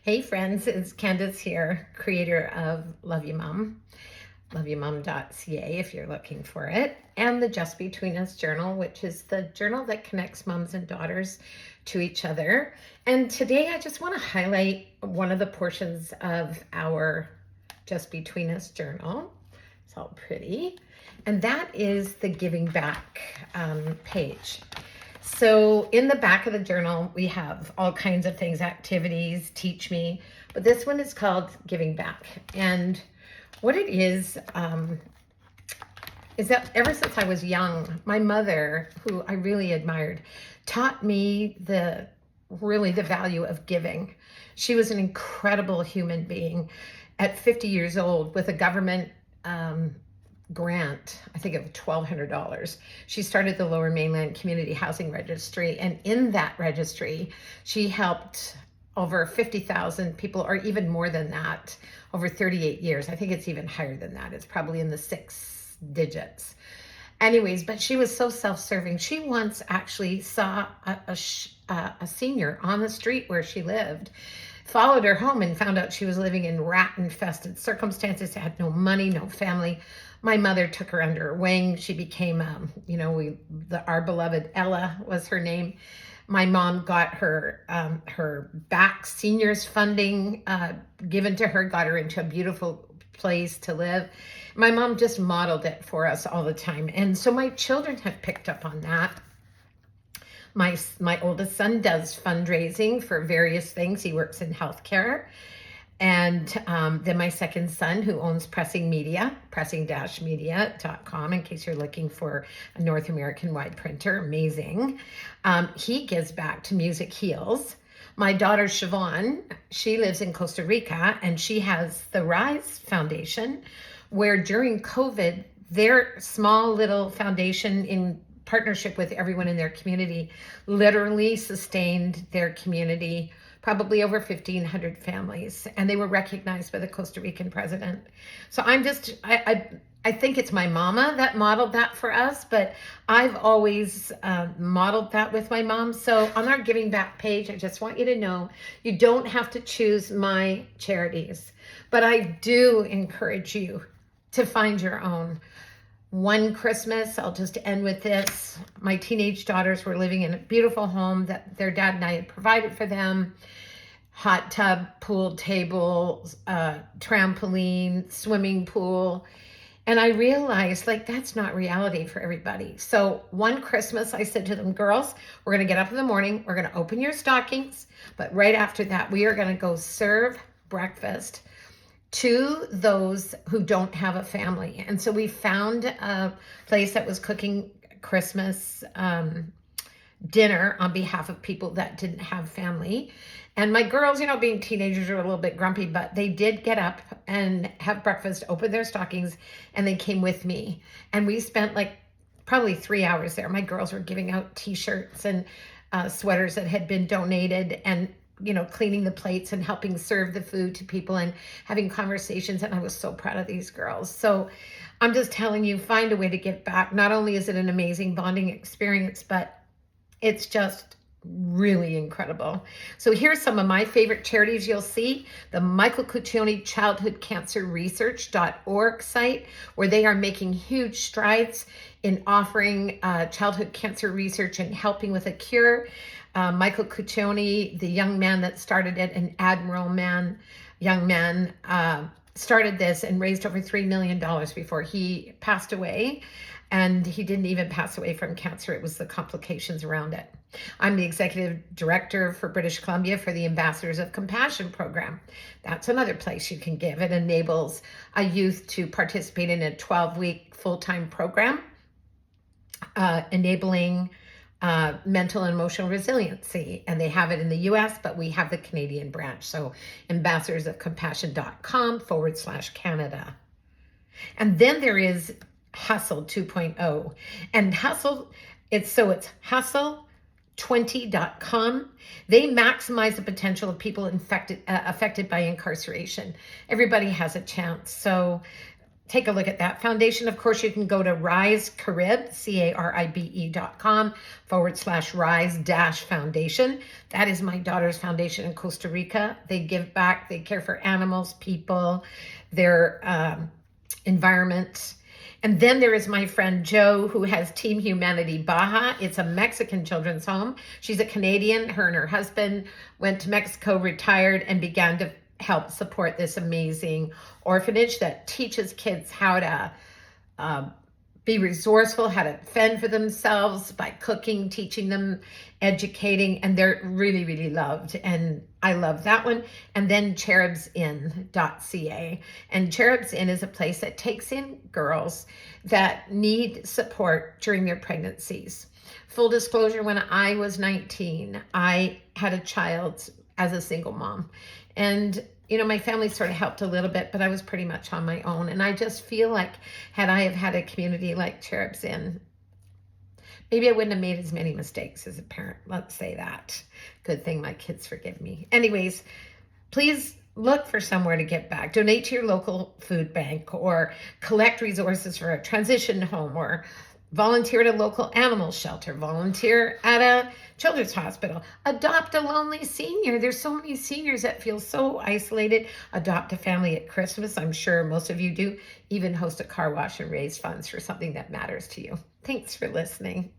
Hey friends, it's Candace here, creator of Love You Mom, Luvyamom.Ca if you're looking for it, and the Just Between Us journal, which is the journal that connects moms and daughters to each other. And today I just want to highlight one of the portions of our Just Between Us journal. It's all pretty. And that is the giving back page. So in the back of the journal, we have all kinds of things, activities, teach me, but this one is called Giving Back. And what it is that ever since I was young, my mother, who I really admired, taught me the value of giving. She was an incredible human being. At 50 years old, with a government grant, I think of $1,200. She started the Lower Mainland Community Housing Registry, and in that registry, she helped over 50,000 people, or even more than that, over 38 years. I think it's even higher than that. It's probably in the 6 digits. Anyways, but she was so self-serving. She once actually saw a senior on the street where she lived, followed her home and found out she was living in rat-infested circumstances, had no money, no family. My mother took her under her wing. She became, our beloved Ella was her name. My mom got her her back seniors funding given to her, got her into a beautiful place to live. My mom just modeled it for us all the time. And so my children have picked up on that. My oldest son does fundraising for various things. He works in healthcare. And then my second son, who owns Pressing Media, pressing-media.com, in case you're looking for a North American-wide printer, amazing. He gives back to Music Heals. My daughter, Siobhan, she lives in Costa Rica, and she has the Rise Foundation, where during COVID, their small little foundation in partnership with everyone in their community literally sustained their community, probably over 1,500 families, and they were recognized by the Costa Rican president. So I think it's my mama that modeled that for us, but I've always modeled that with my mom. So on our Giving Back page, I just want you to know, you don't have to choose my charities, but I do encourage you to find your own. One Christmas, I'll just end with this. My teenage daughters were living in a beautiful home that their dad and I had provided for them. Hot tub, pool table, trampoline, swimming pool. And I realized, that's not reality for everybody. So one Christmas, I said to them, girls, we're going to get up in the morning. We're going to open your stockings. But right after that, we are going to go serve breakfast to those who don't have a family. And so we found a place that was cooking Christmas dinner on behalf of people that didn't have family. And my girls, being teenagers, are a little bit grumpy, but they did get up and have breakfast, open their stockings, and they came with me. And we spent probably 3 hours there. My girls were giving out t-shirts and sweaters that had been donated, and cleaning the plates and helping serve the food to people and having conversations. And I was so proud of these girls. So I'm just telling you, find a way to give back. Not only is it an amazing bonding experience, but it's just really incredible. So here's some of my favorite charities you'll see. The Michael Cuccione Childhood Cancer Research.org site, where they are making huge strides in offering childhood cancer research and helping with a cure. Michael Cuccione, the young man that started it, an young man, started this and raised over $3 million before he passed away. And he didn't even pass away from cancer. It was the complications around it. I'm the executive director for British Columbia for the Ambassadors of Compassion program. That's another place you can give. It enables a youth to participate in a 12-week full-time program, enabling mental and emotional resiliency. And they have it in the US, but we have the Canadian branch. So ambassadorsofcompassion.com/Canada. And then there is Hustle 2.0. And Hustle, it's hustle20.com. They maximize the potential of people affected by incarceration. Everybody has a chance. So take a look at that foundation. Of course, you can go to RiseCaribe, CARIBE.com/rise-foundation. That is my daughter's foundation in Costa Rica. They give back, they care for animals, people, their environment. And then there is my friend Jo, who has Team Humanity Baja. It's a Mexican children's home. She's a Canadian. Her and her husband went to Mexico, retired, and began to help support this amazing orphanage that teaches kids how to be resourceful, how to fend for themselves by cooking, teaching them, educating, and they're really, really loved. And I love that one. And then cherubsin.ca. And Cherubs Inn is a place that takes in girls that need support during their pregnancies. Full disclosure, when I was 19, I had a child as a single mom. And my family sort of helped a little bit, but I was pretty much on my own. And I just feel like had I have had a community like Cherubs Inn, maybe I wouldn't have made as many mistakes as a parent. Let's say that. Good thing my kids forgive me. Anyways, please look for somewhere to give back. Donate to your local food bank or collect resources for a transition home or volunteer at a local animal shelter, volunteer at a children's hospital, adopt a lonely senior. There's so many seniors that feel so isolated. Adopt a family at Christmas. I'm sure most of you do. Even host a car wash and raise funds for something that matters to you. Thanks for listening.